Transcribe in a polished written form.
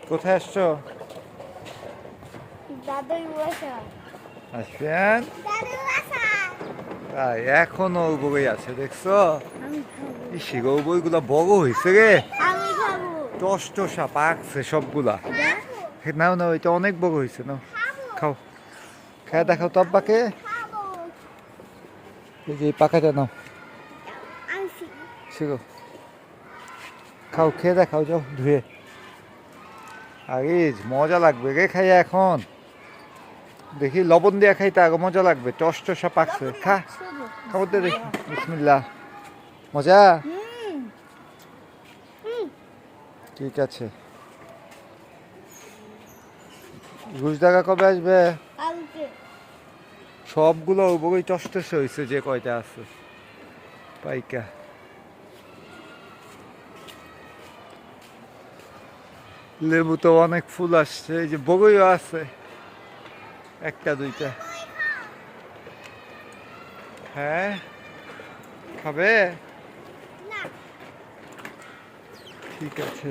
কোথায় আসছো? দাদুর বাসা। আসবেন? দাদুর বাসা। তাই এখনো বই আছে দেখছো? আমি খাবো। ইসি গো বইগুলা বড় হয়েছে রে, আমি খাবো। টস টসা পাকছে সবগুলা। এটা নাও নাও, এটা অনেক বড় হয়েছে, নাও খাবো। খাও। খায় দেখাও তো আব্বাকে। খাবো। এই যে এই পাকাটা নাও, আনছি। শিখো খাও, খেয়ে দেখাও, যাও ধুয়ে। আরে মজা লাগবে রে খাইয়া এখন, দেখি লবণ দিয়া খাইতে আগে মজা লাগবে, টস টসা পাকছে। খা, শুধু। খাবার দিয়ে দেখি, বিসমিল্লাহ। মজা? হুম। হুম। ঠিক আছে। ঘুষ দেখা কবে আসবে? কালকে। সবগুলো বই টস টস হয়েছে যে কয়টা আছে পাইকা। লেবু তো অনেক ফুল আসছে, এই যে বগইও আছে একটা দুইটা। হ্যাঁ, খাবে? না। ঠিক আছে।